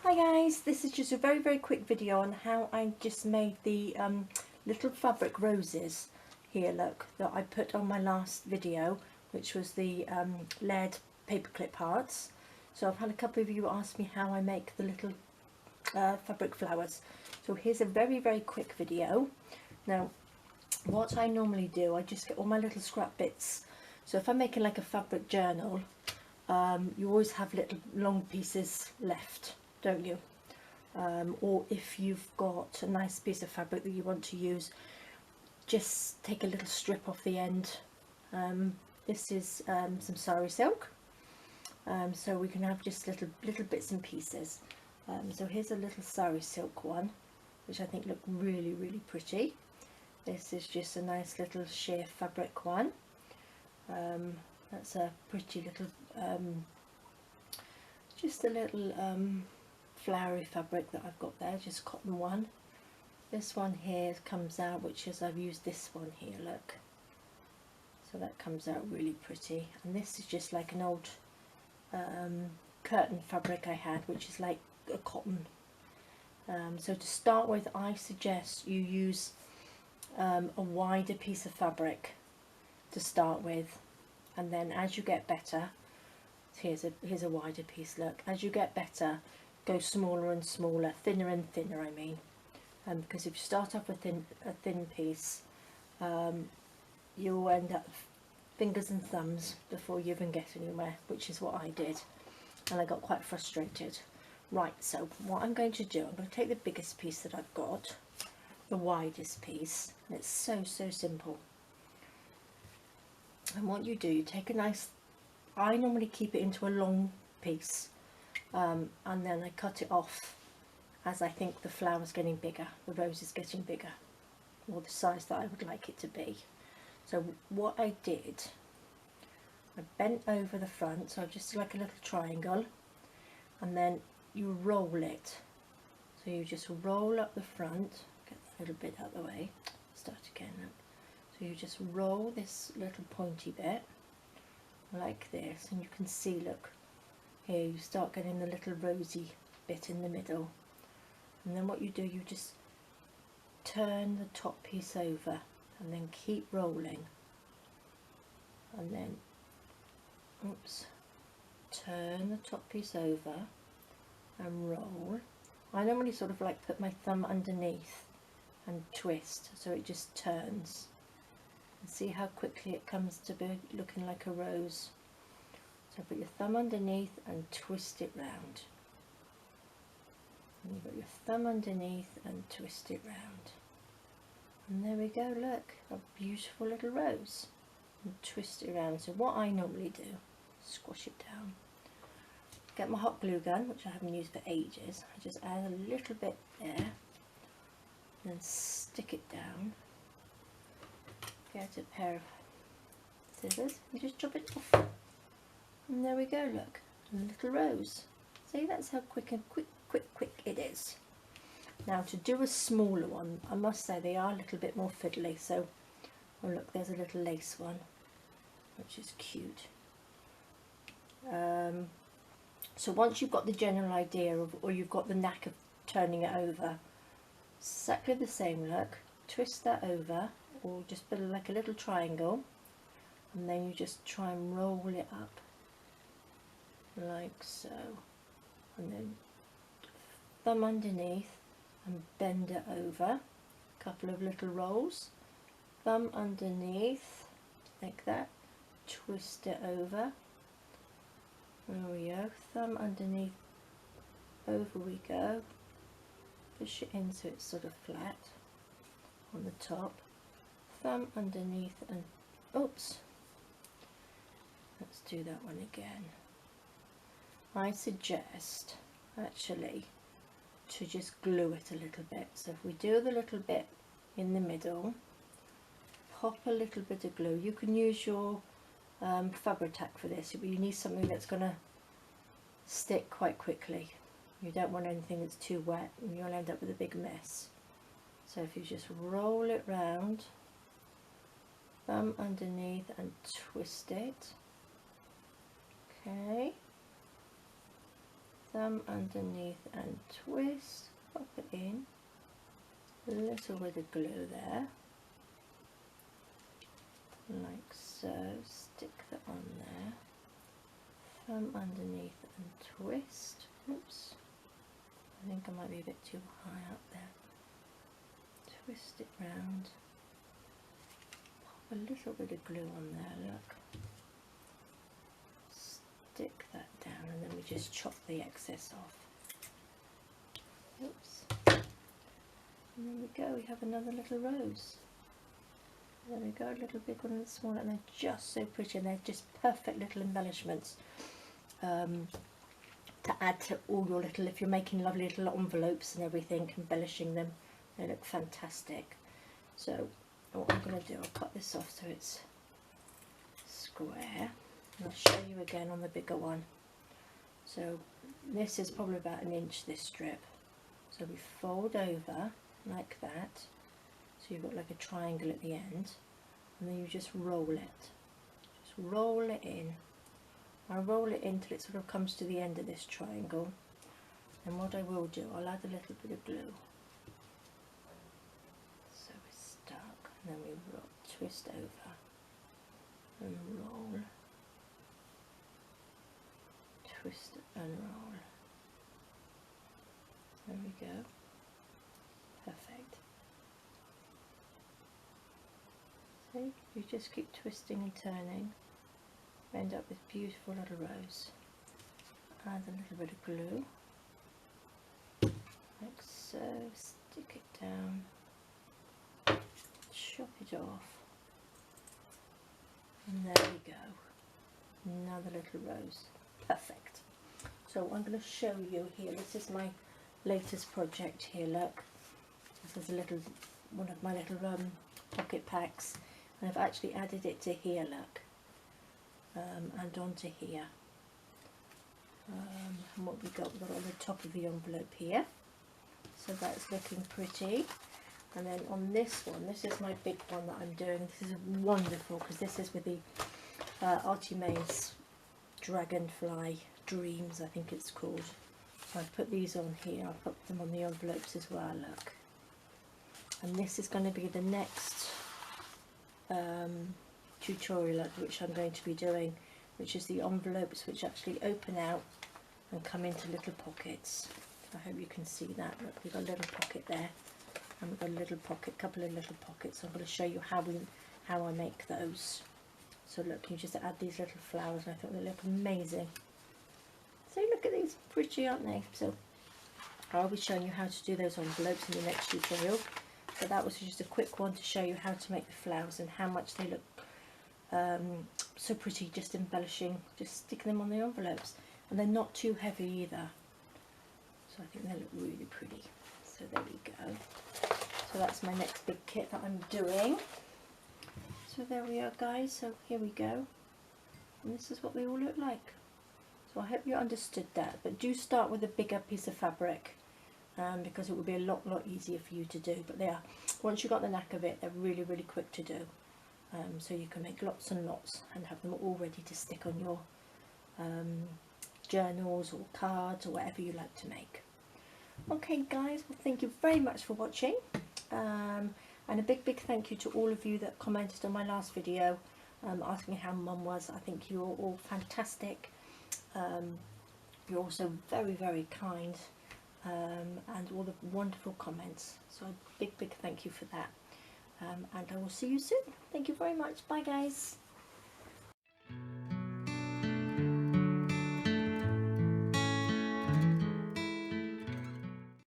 Hi guys, this is just a very quick video on how I just made the little fabric roses here, look, that I put on my last video, which was the lead paperclip hearts. So I've had a couple of you ask me how I make the little fabric flowers. So here's a very quick video. Now what I normally do, I just get all my little scrap bits. So if I'm making like a fabric journal, you always have little long pieces left, don't you? Or if you've got a nice piece of fabric that you want to use, just take a little strip off the end. This is some sari silk, so we can have just little bits and pieces. So here's a little sari silk one, which I think look really pretty. This is just a nice little sheer fabric one. That's a pretty little, just a little flowery fabric that I've got there, just cotton one. This one here comes out, which is, I've used this one here, look. So that comes out really pretty. And this is just like an old curtain fabric I had, which is like a cotton. So to start with, I suggest you use a wider piece of fabric to start with, and then as you get better, here's a wider piece, look, as you get better, go smaller and smaller, thinner and thinner, I mean, because if you start off with a thin piece, you'll end up fingers and thumbs before you even get anywhere, which is what I did, and I got quite frustrated. Right, so what I'm going to do, I'm going to take the biggest piece that I've got, the widest piece, and it's so simple. And what you do, you take a nice, I normally keep it into a long piece, and then I cut it off as I think the flower's getting bigger, the rose is getting bigger, or the size that I would like it to be. So what I did, I bent over the front, so just like a little triangle, and then you roll it. So you just roll up the front, get that little bit out of the way, start again. So you just roll this little pointy bit like this, and you can see, look, here you start getting the little rosy bit in the middle, and then what you do, you just turn the top piece over and then keep rolling, and then turn the top piece over and roll. I normally sort of like put my thumb underneath and twist so it just turns. See how quickly it comes to be looking like a rose. So put your thumb underneath and twist it round. And you've got your thumb underneath and twist it round. And there we go, look, a beautiful little rose. And twist it around. So what I normally do, squash it down. Get my hot glue gun, which I haven't used for ages. I just add a little bit there. And then stick it down. Get a pair of scissors and just chop it off, and there we go, look, a little rose. See, that's how quick it is. Now to do a smaller one, I must say they are a little bit more fiddly. So, oh look, there's a little lace one, which is cute. So once you've got the general idea of, or you've got the knack of turning it over, exactly the same, look, twist that over, or just put like a little triangle, and then you just try and roll it up like so, and then thumb underneath and bend it over, a couple of little rolls, thumb underneath like that, twist it over, there we go, thumb underneath, over we go, push it in so it's sort of flat on the top, thumb underneath, and oops, let's do that one again. I suggest actually to just glue it a little bit. So if we do the little bit in the middle, pop a little bit of glue. You can use your Fabri-Tac for this, but you need something that's going to stick quite quickly. You don't want anything that's too wet and you'll end up with a big mess. So if you just roll it round, thumb underneath and twist it, okay, thumb underneath and twist, pop it in, a little bit of glue there, like so, stick that on there, thumb underneath and twist, oops, I think I might be a bit too high up there, twist it round, pop a little bit of glue on there, look, stick that down, and then we just chop the excess off. Oops. And there we go, we have another little rose. There we go, a little big one and a small one, and they're just so pretty, and they're just perfect little embellishments to add to all your little, if you're making lovely little envelopes and everything, embellishing them, they look fantastic. So what I'm going to do, I'll cut this off so it's square. I'll show you again on the bigger one. So this is probably about 1 inch, this strip. So we fold over like that. So you've got like a triangle at the end. And then you just roll it. Just roll it in. I roll it in till it sort of comes to the end of this triangle. And what I will do, I'll add a little bit of glue. So it's stuck. And then we roll, twist over. And roll. Twist and roll. There we go. Perfect. See, you just keep twisting and turning, end up with beautiful little rose. Add a little bit of glue, like so, stick it down, chop it off, and there we go. Another little rose. Perfect. So I'm going to show you here, this is my latest project here, look. This is a little, one of my little pocket packs, and I've actually added it to here, look, and onto here. And what we've got on the top of the envelope here, so that's looking pretty. And then on this one, this is my big one that I'm doing. This is wonderful because this is with the Artimaze Dragonfly Dreams, I think it's called. So I've put these on here, I'll put them on the envelopes as well, look. And this is going to be the next tutorial which I'm going to be doing, which is the envelopes which actually open out and come into little pockets. I hope you can see that. Look, we've got a little pocket there, and we've got a little pocket, couple of little pockets. I'm going to show you how I make those. So look, you just add these little flowers, and I thought they look amazing. So look at these, pretty, aren't they? So I'll be showing you how to do those envelopes in the next tutorial. But that was just a quick one to show you how to make the flowers and how much they look so pretty, just embellishing, just sticking them on the envelopes. And they're not too heavy either. So I think they look really pretty. So there we go. So that's my next big kit that I'm doing. So there we are, guys. So here we go. And this is what they all look like. So I hope you understood that. But do start with a bigger piece of fabric. Because it will be a lot easier for you to do, but they are, once you've got the knack of it, they're really quick to do, so you can make lots and lots and have them all ready to stick on your journals or cards or whatever you like to make. Okay guys, well thank you very much for watching, and a big thank you to all of you that commented on my last video asking how Mum was. I think you're all fantastic, you're also very kind. And all the wonderful comments, so a big thank you for that, and I will see you soon. Thank you very much. Bye guys.